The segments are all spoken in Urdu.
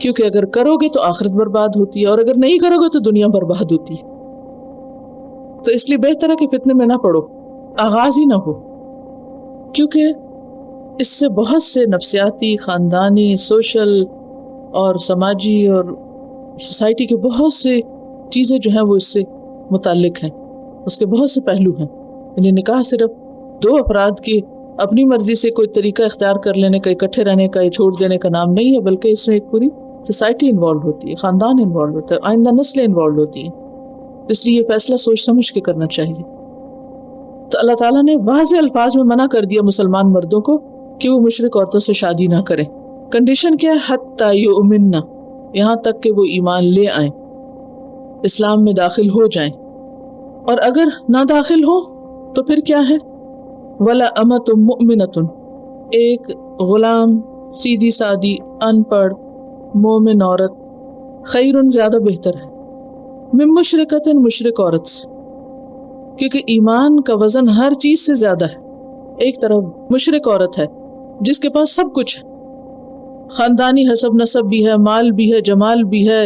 کیونکہ اگر کرو گے تو آخرت برباد ہوتی ہے، اور اگر نہیں کرو گے تو دنیا برباد ہوتی ہے. تو اس لیے بہتر ہے کہ فتنے میں نہ پڑو، آغاز ہی نہ ہو، کیونکہ اس سے بہت سے نفسیاتی، خاندانی، سوشل اور سماجی اور سوسائٹی کے بہت سے چیزیں جو ہیں وہ اس سے متعلق ہیں، اس کے بہت سے پہلو ہیں. یعنی نکاح صرف دو افراد کی اپنی مرضی سے کوئی طریقہ اختیار کر لینے کا، اکٹھے رہنے کا، چھوڑ دینے کا نام نہیں ہے، بلکہ اس میں ایک پوری سوسائٹی انوالو ہوتی ہے، خاندان انوالو ہوتا ہے، آئندہ نسلیں انوالو ہوتی ہیں. اس لیے یہ فیصلہ سوچ سمجھ کے کرنا چاہیے. تو اللہ تعالیٰ نے واضح الفاظ میں منع کر دیا مسلمان مردوں کو کہ وہ مشرک عورتوں سے شادی نہ کریں. کنڈیشن کیا ہے؟ حتی یؤمننا، یہاں تک کہ وہ ایمان لے آئیں، اسلام میں داخل ہو جائیں. اور اگر نہ داخل ہو تو پھر کیا ہے؟ ولا امۃ مؤمنۃ، ایک غلام، سیدھی سادی، ان پڑھ مومن عورت، خیر، زیادہ بہتر ہے، من مشرکۃ، مشرک عورت سے، کیونکہ ایمان کا وزن ہر چیز سے زیادہ ہے. ایک طرف مشرک عورت ہے جس کے پاس سب کچھ ہے، خاندانی حسب نسب بھی ہے، مال بھی ہے، جمال بھی ہے،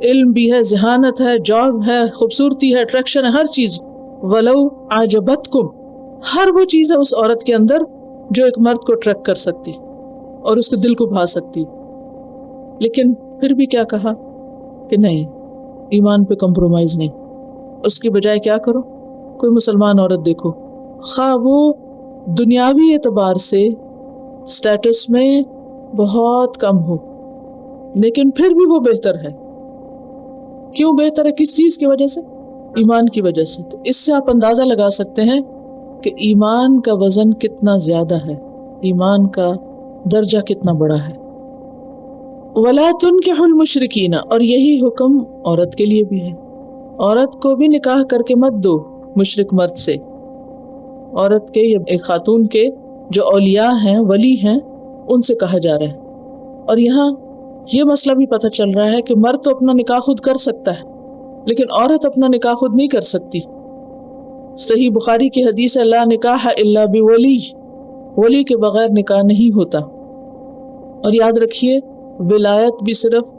علم بھی ہے، ذہانت ہے، جاب ہے، خوبصورتی ہے، اٹریکشن ہے، ہر چیز. ولو اعجبتکم، ہر وہ چیز ہے اس عورت کے اندر جو ایک مرد کو اٹریکٹ کر سکتی اور اس کے دل کو بھا سکتی. لیکن پھر بھی کیا کہا کہ نہیں، ایمان پہ کمپرومائز نہیں. اس کی بجائے کیا کرو؟ کوئی مسلمان عورت دیکھو، خواہ وہ دنیاوی اعتبار سے سٹیٹس میں بہت کم ہو، لیکن پھر بھی وہ بہتر ہے. کیوں بہتر ہے؟ کس چیز کی وجہ سے؟ ایمان کی وجہ سے. تو اس سے آپ اندازہ لگا سکتے ہیں کہ ایمان کا وزن کتنا زیادہ ہے، ایمان کا درجہ کتنا بڑا ہے. وَلَا تُنْكِحُ الْمُشْرِكِينَ، اور یہی حکم عورت کے لیے بھی ہے. عورت کو بھی نکاح کر کے مت دو مشرک مرد سے. عورت کے یا ایک خاتون کے جو اولیاء ہیں، ولی ہیں، ان سے کہا جا رہا ہے. اور یہاں یہ مسئلہ بھی پتہ چل رہا ہے کہ مرد تو اپنا نکاح خود کر سکتا ہے، لیکن عورت اپنا نکاح خود نہیں کر سکتی. صحیح بخاری کی حدیث ہے، لا نکاح الا بولی، ولی کے بغیر نکاح نہیں ہوتا. اور یاد رکھیے ولایت بھی صرف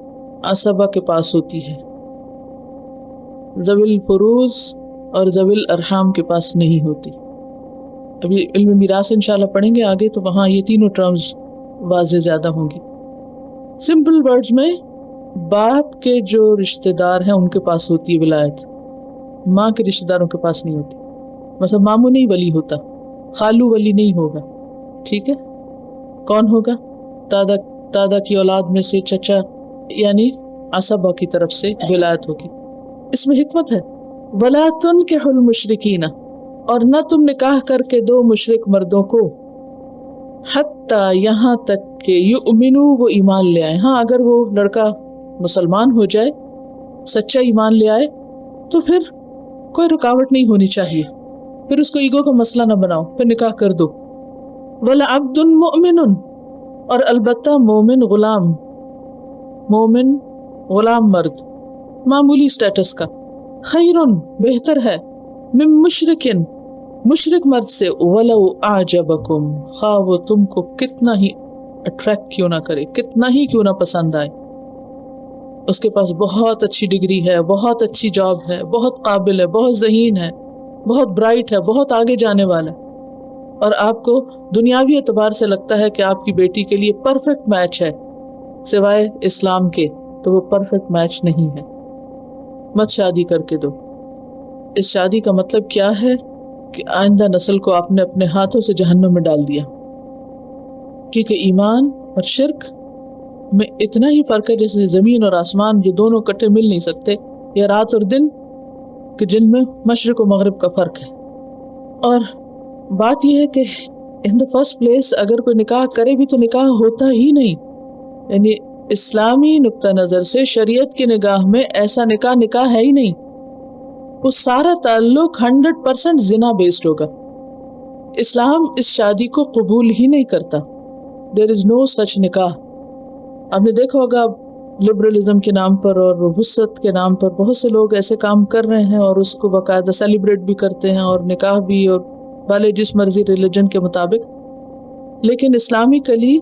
عصبہ کے پاس ہوتی ہے، ذوی الفروض اور ذوی الارحام کے پاس نہیں ہوتی. ابھی علم میراث انشاءاللہ پڑھیں گے آگے، تو وہاں یہ تینوں ٹرمز واضح زیادہ ہوں گی. سمپل ورڈز میں باپ کے جو رشتہ دار ہیں ان کے پاس ہوتی ہے ولایت، ماں کے رشتہ داروں کے پاس نہیں ہوتی. مثلا ماموں نہیں ولی ہوتا، خالو ولی نہیں ہوگا. ٹھیک ہے، کون ہوگا؟ دادا کی اولاد میں سے چچا، یعنی عصبہ کی طرف سے ولایت ہوگی. اس میں حکمت ہے. وَلَا تُنْكِحُ الْمُشْرِكِينَ، اور نہ تم نکاح کر کے دو مشرک مردوں کو، حتیٰ یہاں تک کہ یؤمنوا، وہ ایمان لے آئے. ہاں، اگر وہ لڑکا مسلمان ہو جائے، سچا ایمان لے آئے، تو پھر کوئی رکاوٹ نہیں ہونی چاہیے. پھر اس کو ایگو کا مسئلہ نہ بناؤ، پھر نکاح کر دو. وَلَعَبْدٌ مُؤْمِنٌ، اور البتہ مومن غلام، مومن غلام مرد معمولی سٹیٹس کا، خیرٌ، بہتر ہے، من مشرکن، مشرک مرد سے، ولو اعجبکم، خواہ وہ تم کو کتنا ہی اٹریکٹ کیوں نہ کرے، کتنا ہی کیوں نہ پسند آئے. اس کے پاس بہت اچھی ڈگری ہے، بہت اچھی جاب ہے، بہت قابل ہے، بہت ذہین ہے، بہت برائٹ ہے، بہت آگے جانے والا ہے، اور آپ کو دنیاوی اعتبار سے لگتا ہے کہ آپ کی بیٹی کے لیے پرفیکٹ میچ ہے، سوائے اسلام کے تو وہ پرفیکٹ میچ نہیں ہے. مت شادی کر کے دو. اس شادی کا مطلب کیا ہے کہ آئندہ نسل کو آپ نے اپنے ہاتھوں سے جہنم میں ڈال دیا. کیونکہ ایمان اور شرک میں اتنا ہی فرق ہے جیسے زمین اور آسمان جو دونوں کٹے مل نہیں سکتے، یا رات اور دن کہ جن میں مشرق و مغرب کا فرق ہے. اور بات یہ ہے کہ ان دا فرسٹ پلیس اگر کوئی نکاح کرے بھی تو نکاح ہوتا ہی نہیں. یعنی اسلامی نقطہ نظر سے، شریعت کی نگاہ میں ایسا نکاح ہے ہی نہیں. وہ سارا تعلق 100% زنا بیسڈ ہوگا. اسلام اس شادی کو قبول ہی نہیں کرتا. دیر از نو سچ نکاح. آپ نے دیکھا ہوگا لبرلزم کے نام پر اور وسعت کے نام پر بہت سے لوگ ایسے کام کر رہے ہیں اور اس کو باقاعدہ سیلیبریٹ بھی کرتے ہیں، اور نکاح بھی، اور والے جس مرضی ریلیجن کے مطابق. لیکن اسلامی کلی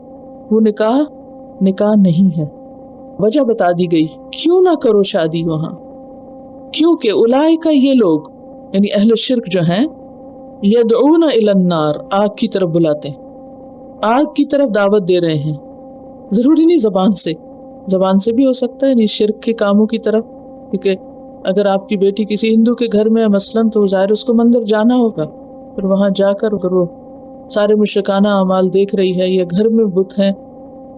وہ نکاح نہیں ہے. وجہ بتا دی گئی کیوں نہ کرو شادی وہاں، کیونکہ اولئک یہ لوگ یعنی اہل الشرک جو ہیں، یدعون الی النار آگ کی طرف بلاتے ہیں، آگ کی طرف دعوت دے رہے ہیں. ضروری نہیں زبان سے بھی ہو سکتا ہے، یعنی شرک کے کاموں کی طرف. کیونکہ اگر آپ کی بیٹی کسی ہندو کے گھر میں ہے مثلاً، تو ظاہر اس کو مندر جانا ہوگا، پھر وہاں جا کر اگر وہ سارے مشرکانہ اعمال دیکھ رہی ہے، یا گھر میں بت ہیں،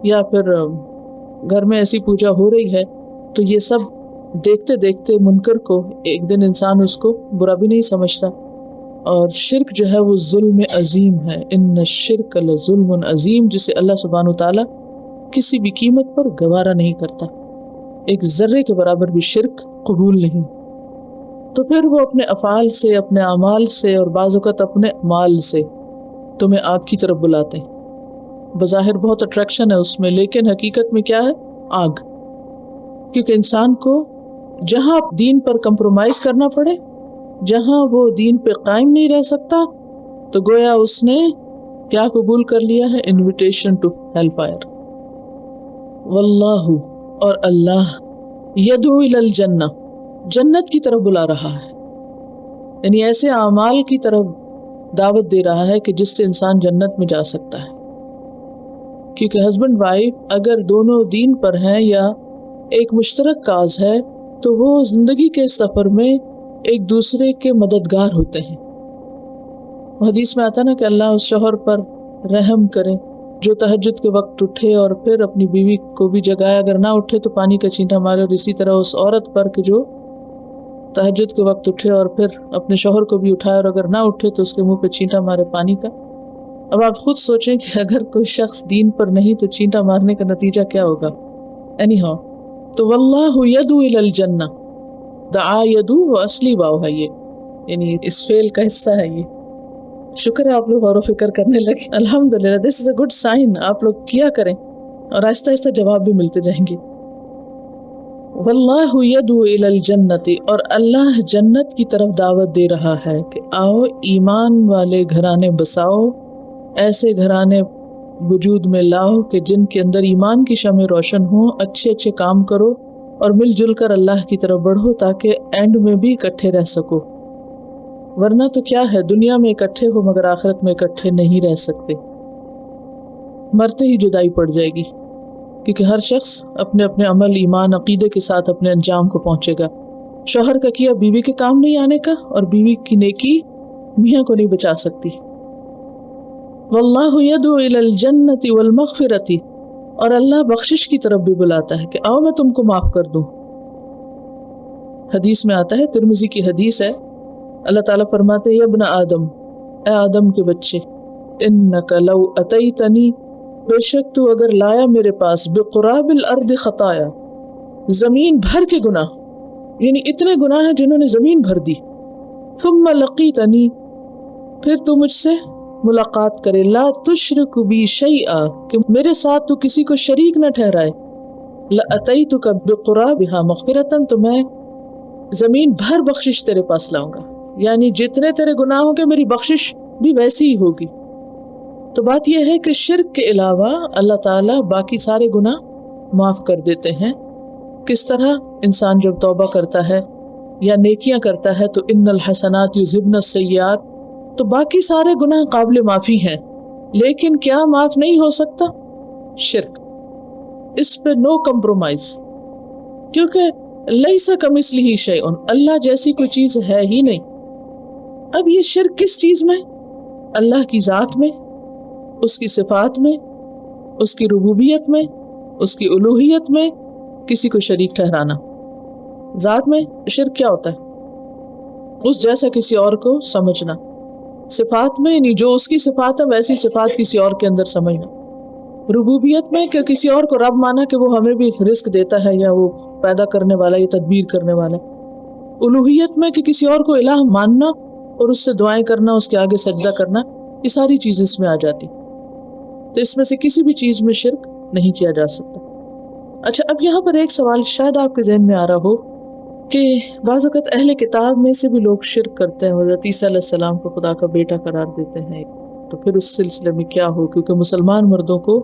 یا پھر گھر میں ایسی پوجا ہو رہی ہے، تو یہ سب دیکھتے دیکھتے منکر کو ایک دن انسان اس کو برا بھی نہیں سمجھتا. اور شرک جو ہے وہ ظلم عظیم ہے. ان الشرک لظلم عظیم، جسے اللہ سبحانہ وتعالیٰ کسی بھی قیمت پر گوارا نہیں کرتا. ایک ذرے کے برابر بھی شرک قبول نہیں. تو پھر وہ اپنے افعال سے، اپنے اعمال سے، اور بعض اوقات اپنے مال سے تمہیں آگ کی طرف بلاتے ہیں. بظاہر بہت اٹریکشن ہے اس میں، لیکن حقیقت میں کیا ہے؟ آگ. کیونکہ انسان کو جہاں دین پر کمپرومائز کرنا پڑے، جہاں وہ دین پہ قائم نہیں رہ سکتا، تو گویا اس نے کیا قبول کر لیا ہے؟ Invitation to hellfire. واللہ، اور اللہ، یدعو الی الجنہ، جنت کی طرف بلا رہا ہے. یعنی ایسے اعمال کی طرف دعوت دے رہا ہے کہ جس سے انسان جنت میں جا سکتا ہے. کیونکہ ہسبینڈ وائف اگر دونوں دین پر ہیں یا ایک مشترک کاز ہے، تو وہ زندگی کے سفر میں ایک دوسرے کے مددگار ہوتے ہیں. حدیث میں آتا نا کہ اللہ اس شوہر پر رحم کرے جو تہجد کے وقت اٹھے اور پھر اپنی بیوی کو بھی جگائے، اگر نہ اٹھے تو پانی کا چھینٹا مارے. اور اسی طرح اس عورت پر کہ جو تہجد کے وقت اٹھے اور پھر اپنے شوہر کو بھی اٹھائے، اور اگر نہ اٹھے تو اس کے منہ پہ چھینٹا مارے پانی کا. اب آپ خود سوچیں کہ اگر کوئی شخص دین پر نہیں تو چھینٹا مارنے کا نتیجہ کیا ہوگا. اینی ہاؤ، تو واللہ یدعو الی الجنہ، دعا یدعو وہ اصلی واو ہے، یہ یعنی اس فعل کا حصہ ہے. یہ شکر ہے آپ لوگ غور و فکر کرنے لگے. الحمدللہ، دس از اے گڈ سائن. آپ لوگ کیا کریں اور آہستہ آہستہ جواب بھی ملتے جائیں گے. واللہ یدعو الی الجنۃ، اور اللہ جنت کی طرف دعوت دے رہا ہے کہ آؤ ایمان والے گھرانے بساؤ، ایسے گھرانے وجود میں لاؤ کہ جن کے اندر ایمان کی شمع روشن ہوں، اچھے اچھے کام کرو اور مل جل کر اللہ کی طرف بڑھو، تاکہ اینڈ میں بھی اکٹھے رہ سکو. ورنہ تو کیا ہے، دنیا میں اکٹھے ہو مگر آخرت میں اکٹھے نہیں رہ سکتے. مرتے ہی جدائی پڑ جائے گی، کیونکہ ہر شخص اپنے اپنے عمل، ایمان، عقیدے کے ساتھ اپنے انجام کو پہنچے گا. شوہر کا کیا بیوی کے کام نہیں آنے کا، اور بیوی کی نیکی میاں کو نہیں بچا سکتی. واللہ یدعو الی الجنۃ والمغفرۃ، اور اللہ بخشش کی طرف بھی بلاتا ہے کہ آؤ میں تم کو معاف کر دوں. حدیث میں آتا ہے، ترمذی کی حدیث ہے، اللہ تعالیٰ فرماتے ہیں، یا ابن آدم، اے آدم کے بچے، انک لو اتیتنی، بے شک تو اگر لایا میرے پاس، بقراب الارض خطایا، زمین بھر کے گناہ، یعنی اتنے گناہ ہیں جنہوں نے زمین بھر دی. ثم لقیتنی، پھر تو مجھ سے ملاقات کرے، لا تشرک بی شیئا، کہ میرے ساتھ تو کسی کو شریک نہ ٹھہرائے، لاتیتک بقرابها مغفرۃ، تو میں زمین بھر بخشش تیرے پاس لاؤں گا. یعنی جتنے تیرے گناہ ہوں گے میری بخشش بھی ویسی ہی ہوگی. تو بات یہ ہے کہ شرک کے علاوہ اللہ تعالیٰ باقی سارے گناہ معاف کر دیتے ہیں. کس طرح؟ انسان جب توبہ کرتا ہے یا نیکیاں کرتا ہے تو ان الحسنات یذہبن السیئات، تو باقی سارے گناہ قابل معافی ہیں. لیکن کیا معاف نہیں ہو سکتا؟ شرک. اس پہ نو کمپرومائز، کیونکہ لیس کمثلہ شیء، اللہ جیسی کوئی چیز ہے ہی نہیں. اب یہ شرک کس چیز میں؟ اللہ کی ذات میں، اس کی صفات میں، اس کی ربوبیت میں، اس کی الوہیت میں کسی کو شریک ٹھہرانا. ذات میں شرک کیا ہوتا ہے؟ اس جیسا کسی اور کو سمجھنا. صفات میں یعنی جو اس کی صفات ہے ویسی صفات کسی اور کے اندر سمجھنا. ربوبیت میں کہ کسی اور کو رب مانا کہ وہ ہمیں بھی رزق دیتا ہے، یا وہ پیدا کرنے والا یا تدبیر کرنے والا. الوہیت میں کہ کسی اور کو الہ ماننا اور اس سے دعائیں کرنا، اس کے آگے سجدہ کرنا، یہ ساری چیزیں اس میں آ جاتی. تو اس میں سے کسی بھی چیز میں شرک نہیں کیا جا سکتا. اچھا، اب یہاں پر ایک سوال شاید آپ کے ذہن میں آ رہا ہو کہ بعض اوقات اہل کتاب میں سے بھی لوگ شرک کرتے ہیں، حضرت عیسیٰ علیہ السلام کو خدا کا بیٹا قرار دیتے ہیں. تو پھر اس سلسلے میں کیا ہو؟ کیونکہ مسلمان مردوں کو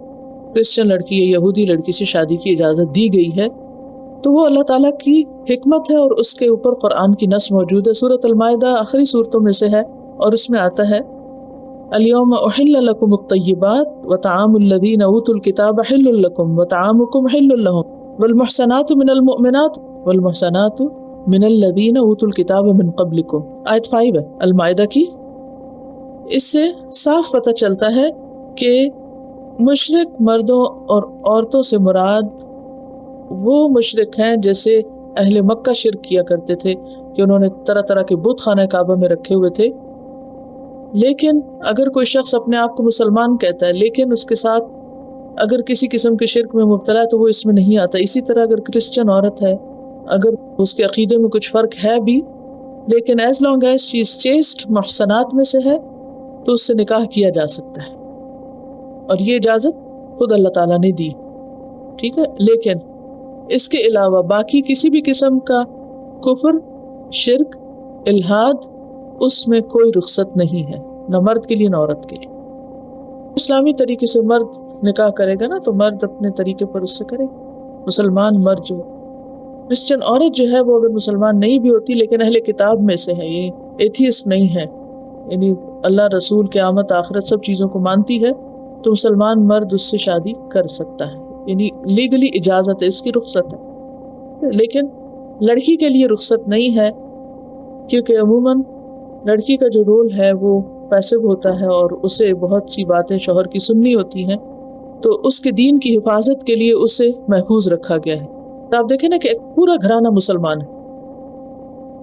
کرسچن لڑکی یا یہودی لڑکی سے شادی کی اجازت دی گئی ہے تو وہ اللہ تعالیٰ کی حکمت ہے اور اس کے اوپر قرآن کی نص موجود ہے. سورۃ المائدہ آخری صورتوں میں سے ہے اور اس میں آتا ہے الیوم احل لکم الطیبات وطعام الذین اوتوا الکتاب حل لکم وطعامکم حل لہم والمحصنات من المؤمنات والمحصنات من الذین اوتوا الکتاب من قبلکم. آیت 5 ہے المائدہ کی. اس سے صاف پتہ چلتا ہے کہ مشرک مردوں اور عورتوں سے مراد وہ مشرک ہیں جیسے اہل مکہ شرک کیا کرتے تھے کہ انہوں نے طرح طرح کے بت خانہ کعبہ میں رکھے ہوئے تھے. لیکن اگر کوئی شخص اپنے آپ کو مسلمان کہتا ہے لیکن اس کے ساتھ اگر کسی قسم کے شرک میں مبتلا ہے تو وہ اس میں نہیں آتا. اسی طرح اگر کرسچن عورت ہے اگر اس کے عقیدے میں کچھ فرق ہے بھی لیکن as long as she is chaste محسنات میں سے ہے تو اس سے نکاح کیا جا سکتا ہے اور یہ اجازت خود اللہ تعالیٰ نے دی. ٹھیک ہے. لیکن اس کے علاوہ باقی کسی بھی قسم کا کفر، شرک، الحاد اس میں کوئی رخصت نہیں ہے، نہ مرد کے لیے نہ عورت کے لیے. اسلامی طریقے سے مرد نکاح کرے گا نا تو مرد اپنے طریقے پر اس سے کرے گا. مسلمان مرد جو کرسچن عورت جو ہے وہ اگر مسلمان نہیں بھی ہوتی لیکن اہل کتاب میں سے ہے، یہ ایتھیسٹ نہیں ہے، یعنی اللہ رسول قیامت آخرت سب چیزوں کو مانتی ہے تو مسلمان مرد اس سے شادی کر سکتا ہے، یعنی لیگلی اجازت ہے، اس کی رخصت ہے. لیکن لڑکی کے لیے رخصت نہیں ہے کیونکہ عموماً لڑکی کا جو رول ہے وہ پیسو ہوتا ہے اور اسے بہت سی باتیں شوہر کی سننی ہوتی ہیں تو اس کے دین کی حفاظت کے لیے اسے محفوظ رکھا گیا ہے. تو آپ دیکھیں نا کہ ایک پورا گھرانہ مسلمان ہے،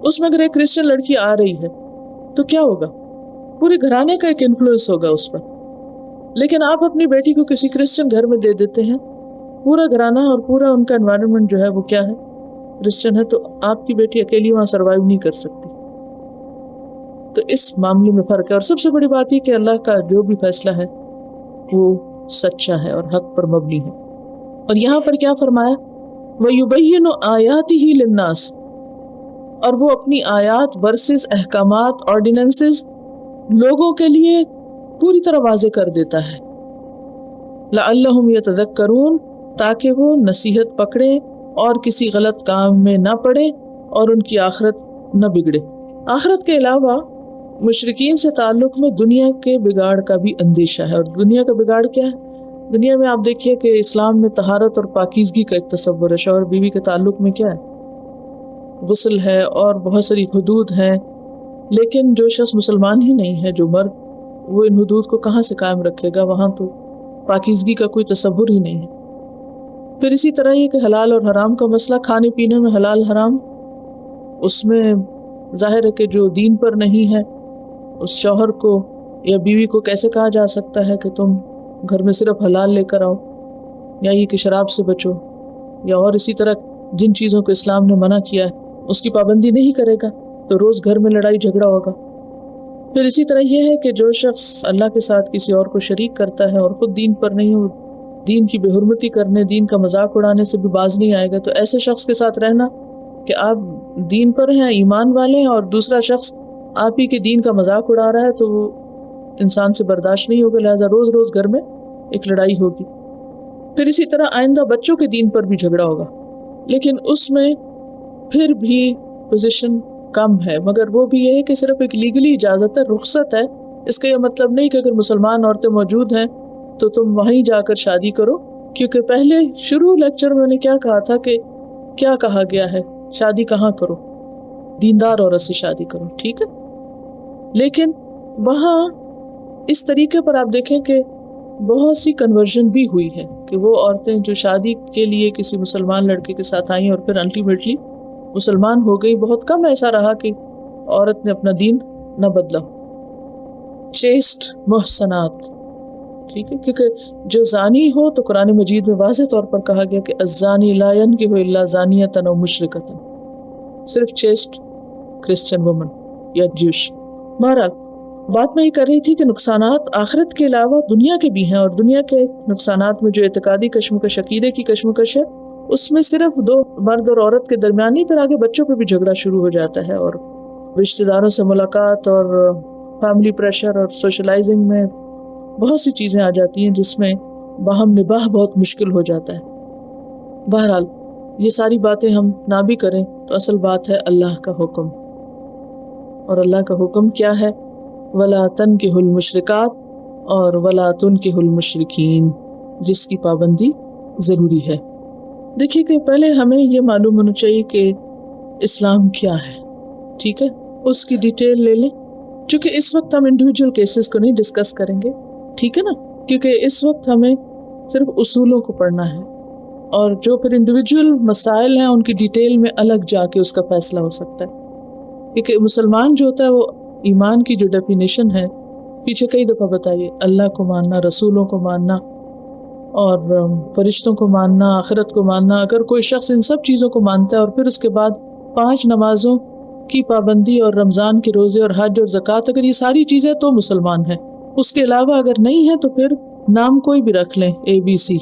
اس میں اگر ایک کرسچن لڑکی آ رہی ہے تو کیا ہوگا؟ پورے گھرانے کا ایک انفلوئنس ہوگا اس پر. لیکن آپ اپنی بیٹی کو کسی کرسچن گھر میں دے دیتے ہیں، پورا گھرانہ اور پورا ان کا انوائرمنٹ جو ہے وہ کیا ہے؟ کرسچن ہے. تو آپ کی بیٹی اکیلی وہاں سروائیو نہیں کر سکتی. تو اس معاملے میں فرق ہے. اور سب سے بڑی بات یہ کہ اللہ کا جو بھی فیصلہ ہے وہ سچا ہے اور حق پر مبنی ہے. اور یہاں پر کیا فرمایا؟ وَيُبَيِّنُ آيَاتِهِ لِلنَّاسِ، اور وہ اپنی آیات ورسز احکامات آرڈیننسز لوگوں کے لیے پوری طرح واضح کر دیتا ہے. لَعَلَّهُمْ يَتَذَكَّرُونَ، تاکہ وہ نصیحت پکڑیں اور کسی غلط کام میں نہ پڑے اور ان کی آخرت نہ بگڑے. آخرت کے علاوہ مشرکین سے تعلق میں دنیا کے بگاڑ کا بھی اندیشہ ہے. اور دنیا کا بگاڑ کیا ہے؟ دنیا میں آپ دیکھیے کہ اسلام میں طہارت اور پاکیزگی کا ایک تصور ہے. شوہر بیوی کے تعلق میں کیا ہے؟ غسل ہے اور بہت ساری حدود ہیں. لیکن جو شخص مسلمان ہی نہیں ہے، جو مرد، وہ ان حدود کو کہاں سے قائم رکھے گا؟ وہاں تو پاکیزگی کا کوئی تصور ہی نہیں ہے. پھر اسی طرح یہ کہ حلال اور حرام کا مسئلہ، کھانے پینے میں حلال حرام، اس میں ظاہر ہے کہ جو دین پر نہیں ہے اس شوہر کو یا بیوی کو کیسے کہا جا سکتا ہے کہ تم گھر میں صرف حلال لے کر آؤ، یا یہ کہ شراب سے بچو، یا اور اسی طرح جن چیزوں کو اسلام نے منع کیا ہے اس کی پابندی نہیں کرے گا تو روز گھر میں لڑائی جھگڑا ہوگا. پھر اسی طرح یہ ہے کہ جو شخص اللہ کے ساتھ کسی اور کو شریک کرتا ہے اور خود دین پر نہیں ہو، دین کی بے حرمتی کرنے، دین کا مذاق اڑانے سے بھی باز نہیں آئے گا. تو ایسے شخص کے ساتھ رہنا کہ آپ دین پر ہیں، ایمان والے ہیں، اور دوسرا شخص آپ ہی کے دین کا مذاق اڑا رہا ہے تو وہ انسان سے برداشت نہیں ہوگا. لہٰذا روز روز گھر میں ایک لڑائی ہوگی. پھر اسی طرح آئندہ بچوں کے دین پر بھی جھگڑا ہوگا، لیکن اس میں پھر بھی پوزیشن کم ہے، مگر وہ بھی یہ ہے کہ صرف ایک لیگلی اجازت ہے، رخصت ہے. اس کا یہ مطلب نہیں کہ اگر مسلمان عورتیں موجود ہیں تو تم وہیں جا کر شادی کرو، کیونکہ پہلے شروع لیکچر میں نے کیا کہا تھا کہ کیا کہا گیا ہے، شادی کہاں کرو؟ دیندار عورت سے شادی کرو. ٹھیک ہے. لیکن وہاں اس طریقے پر آپ دیکھیں کہ بہت سی کنورژن بھی ہوئی ہے کہ وہ عورتیں جو شادی کے لیے کسی مسلمان لڑکے کے ساتھ آئیں اور پھر الٹیمیٹلی مسلمان ہو گئی، بہت کم ایسا رہا کہ عورت نے اپنا دین نہ بدلا. چیسٹ محسنات، ٹھیک ہے، کیونکہ جو زانی ہو تو قرآن مجید میں واضح طور پر کہا گیا کہ الزانی لا ينکح الا زانیۃ او مشرکۃ، صرف چیسٹ کرسچن وومن یا جوش. بہرحال بات میں یہ کر رہی تھی کہ نقصانات آخرت کے علاوہ دنیا کے بھی ہیں، اور دنیا کے نقصانات میں جو اعتقادی کشمکش، عقیدے کی کشمکش ہے، اس میں صرف دو مرد اور عورت کے درمیان ہی، پھر آگے بچوں پہ بھی جھگڑا شروع ہو جاتا ہے، اور رشتہ داروں سے ملاقات اور فیملی پریشر اور سوشلائزنگ میں بہت سی چیزیں آ جاتی ہیں جس میں باہم نباہ بہت مشکل ہو جاتا ہے۔ بہرحال یہ ساری باتیں ہم نہ بھی کریں تو اصل بات ہے اللہ کا حکم، اور اللہ کا حکم کیا ہے؟ وَلَا تَنْكِحُوا الْمُشْرِكَاتِ اور وَلَا تُنْكِحُوا الْمُشْرِكِينَ، جس کی پابندی ضروری ہے۔ دیکھیے کہ پہلے ہمیں یہ معلوم ہونا چاہیے کہ اسلام کیا ہے، ٹھیک ہے؟ اس کی ڈیٹیل لے لیں، چونکہ اس وقت ہم انڈیویجول کیسز کو نہیں ڈسکس کریں گے، ٹھیک ہے نا؟ کیونکہ اس وقت ہمیں صرف اصولوں کو پڑھنا ہے، اور جو پھر انڈیویجول مسائل ہیں ان کی ڈیٹیل میں الگ جا کے اس کا فیصلہ ہو سکتا ہے۔ کیونکہ مسلمان جو ہوتا ہے وہ ایمان کی جو ڈیفینیشن ہے پیچھے کئی دفعہ بتائیے، اللہ کو ماننا، رسولوں کو ماننا، اور فرشتوں کو ماننا، آخرت کو ماننا۔ اگر کوئی شخص ان سب چیزوں کو مانتا ہے اور پھر اس کے بعد 5 نمازوں کی پابندی اور رمضان کے روزے اور حج اور زکوٰۃ، اگر یہ ساری چیزیں تو مسلمان ہے۔ اس کے علاوہ اگر نہیں ہے تو پھر نام کوئی بھی رکھ لیں، ABC،